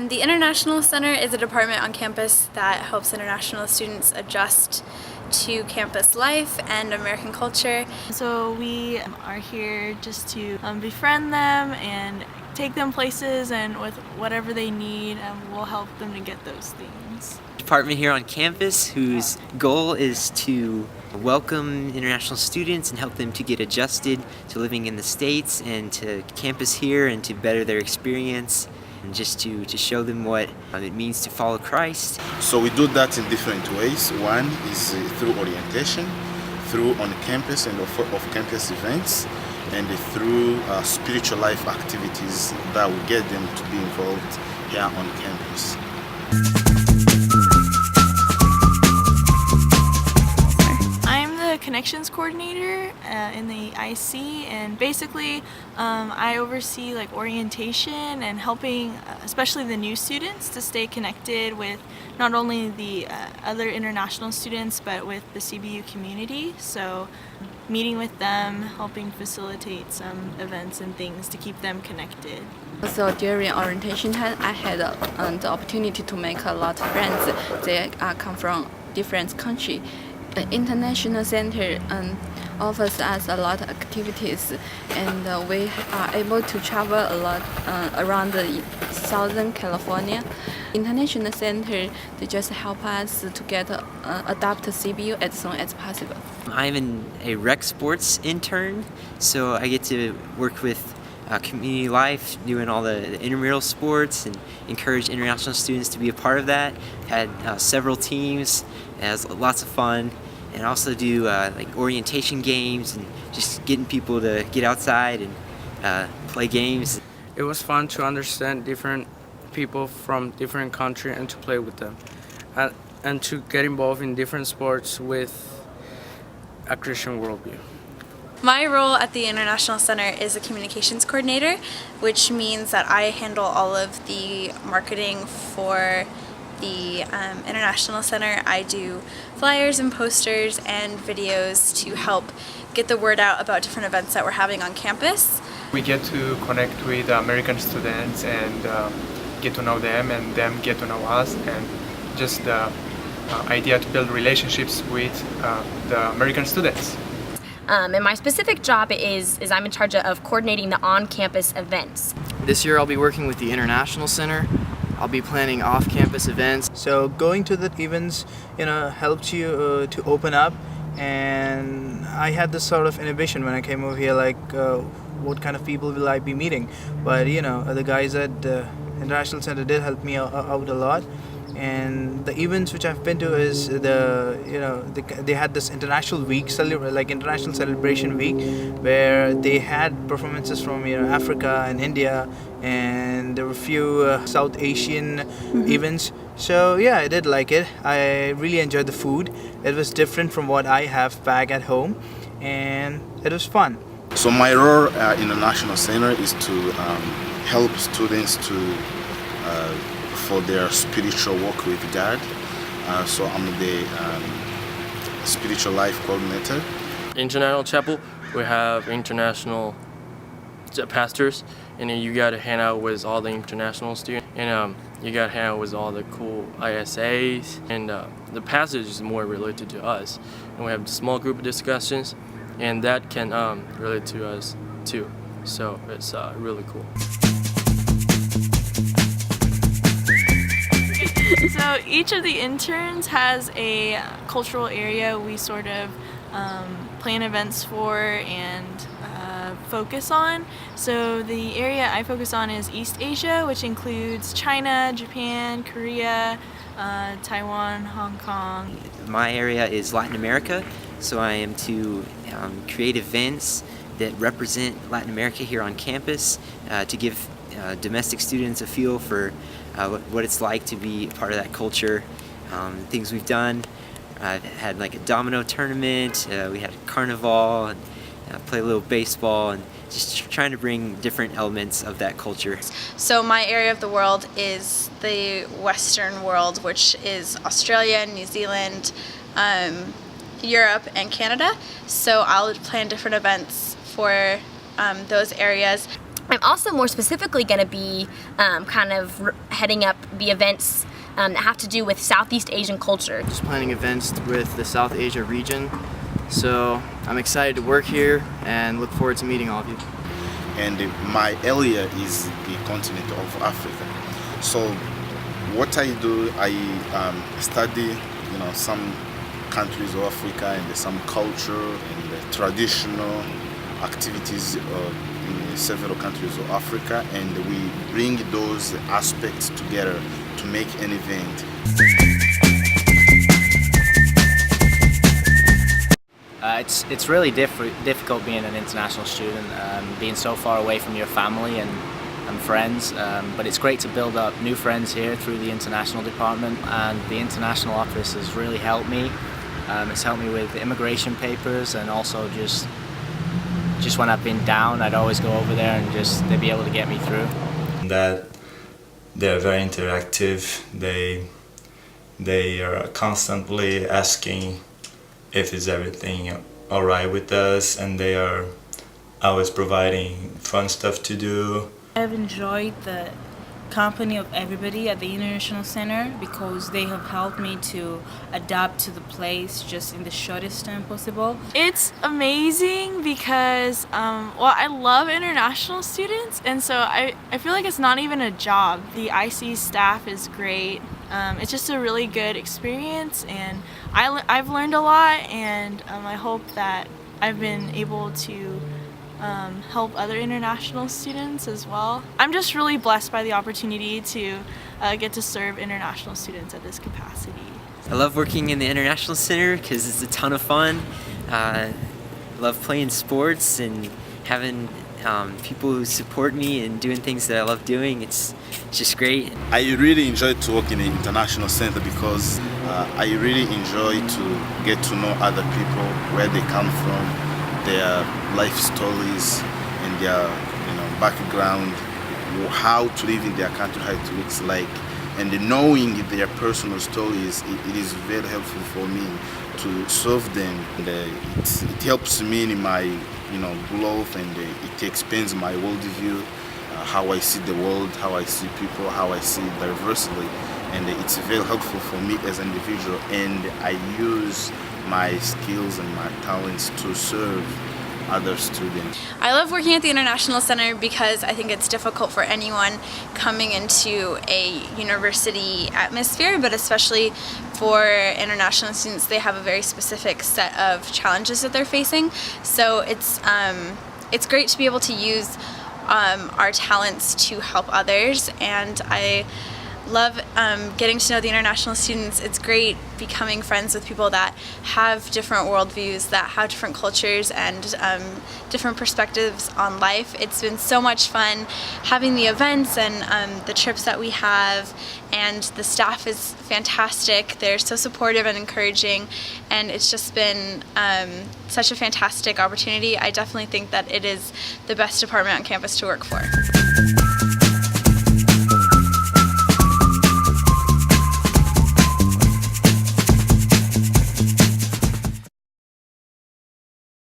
The International Center is a department on campus that helps international students adjust to campus life and American culture. So we are here just to befriend them and take them places, and with whatever they need, we'll help them to get those things. Department here on campus whose goal is to welcome international students and help them to get adjusted to living in the States and to campus here and to better their experience and just to show them what it means to follow Christ. So we do that in different ways. One is through orientation, through on-campus and off-campus events, and through spiritual life activities that will get them to be involved here on campus. Connections coordinator in the IC, and basically I oversee like orientation and helping especially the new students to stay connected with not only the other international students but with the CBU community. So meeting with them, helping facilitate some events and things to keep them connected. So during orientation time, I had the opportunity to make a lot of friends. They come from different countries. The International Center offers us a lot of activities, and we are able to travel a lot around Southern California. International Center, they just help us to get adapt to CBU as soon as possible. I'm a rec sports intern, so I get to work with community life, doing all the intramural sports and encourage international students to be a part of that. Had several teams, it has lots of fun, and also do like orientation games and just getting people to get outside and play games. It was fun to understand different people from different countries and to play with them, and to get involved in different sports with a Christian worldview. My role at the International Center is a communications coordinator, which means that I handle all of the marketing for the International Center. I do flyers and posters and videos to help get the word out about different events that we're having on campus. We get to connect with American students and get to know them, and them get to know us, and just the idea to build relationships with the American students. And my specific job is I'm in charge of coordinating the on-campus events. This year I'll be working with the International Center. I'll be planning off-campus events. So going to the events, helps you to open up. And I had this sort of inhibition when I came over here, like what kind of people will I be meeting? But the guys at the International Center did help me out a lot. And the events which I've been to is they had this international week, international celebration week, where they had performances from Africa and India, and there were a few South Asian events. So yeah, I did like it. I really enjoyed the food. It was different from what I have back at home, and it was fun. So my role in the National Center is to help students to for their spiritual walk with God. So I'm the spiritual life coordinator. International Chapel, we have international pastors, and then you got to hang out with all the international students, and you got to hang out with all the cool ISAs, and the passage is more related to us, and we have a small group of discussions, and that can relate to us too, so it's really cool. So each of the interns has a cultural area we sort of plan events for and focus on. So the area I focus on is East Asia, which includes China, Japan, Korea, Taiwan, Hong Kong. My area is Latin America, so I am to create events that represent Latin America here on campus to give domestic students a feel for what it's like to be a part of that culture. Things we've done, I've had like a domino tournament, we had a carnival, and play a little baseball, and just trying to bring different elements of that culture. So my area of the world is the Western world, which is Australia, New Zealand, Europe, and Canada. So I'll plan different events for those areas. I'm also more specifically going to be kind of heading up the events that have to do with Southeast Asian culture. Just planning events with the South Asia region. So I'm excited to work here and look forward to meeting all of you. And my area is the continent of Africa. So what I do, I study, some countries of Africa and some culture and traditional activities in several countries of Africa, and we bring those aspects together to make an event. It's really difficult being an international student, being so far away from your family and friends, but it's great to build up new friends here through the international department, and the international office has really helped me. It's helped me with immigration papers, and also just when I've been down, I'd always go over there and they'd be able to get me through. That they're very interactive. They are constantly asking if is everything all right with us, and they are always providing fun stuff to do. I've enjoyed the company of everybody at the International Center because they have helped me to adapt to the place just in the shortest time possible. It's amazing because, I love international students, and so I feel like it's not even a job. The IC staff is great. It's just a really good experience, and I've learned a lot, and I hope that I've been able to help other international students as well. I'm just really blessed by the opportunity to get to serve international students at this capacity. I love working in the International Center because it's a ton of fun. I love playing sports and having people who support me and doing things that I love doing. It's just great. I really enjoy to work in the International Center because I really enjoy to get to know other people, where they come from, their life stories and their background, how to live in their country, how it looks like, and knowing their personal stories, it is very helpful for me to serve them. And, it helps me in my growth, and it expands my worldview, how I see the world, how I see people, how I see diversity, and it's very helpful for me as an individual, and I use my skills and my talents to serve other students. I love working at the International Center because I think it's difficult for anyone coming into a university atmosphere, but especially for international students, they have a very specific set of challenges that they're facing. So it's great to be able to use our talents to help others, and I love getting to know the international students. It's great becoming friends with people that have different worldviews, that have different cultures and different perspectives on life. It's been so much fun having the events and the trips that we have, and the staff is fantastic. They're so supportive and encouraging, and it's just been such a fantastic opportunity. I definitely think that it is the best department on campus to work for.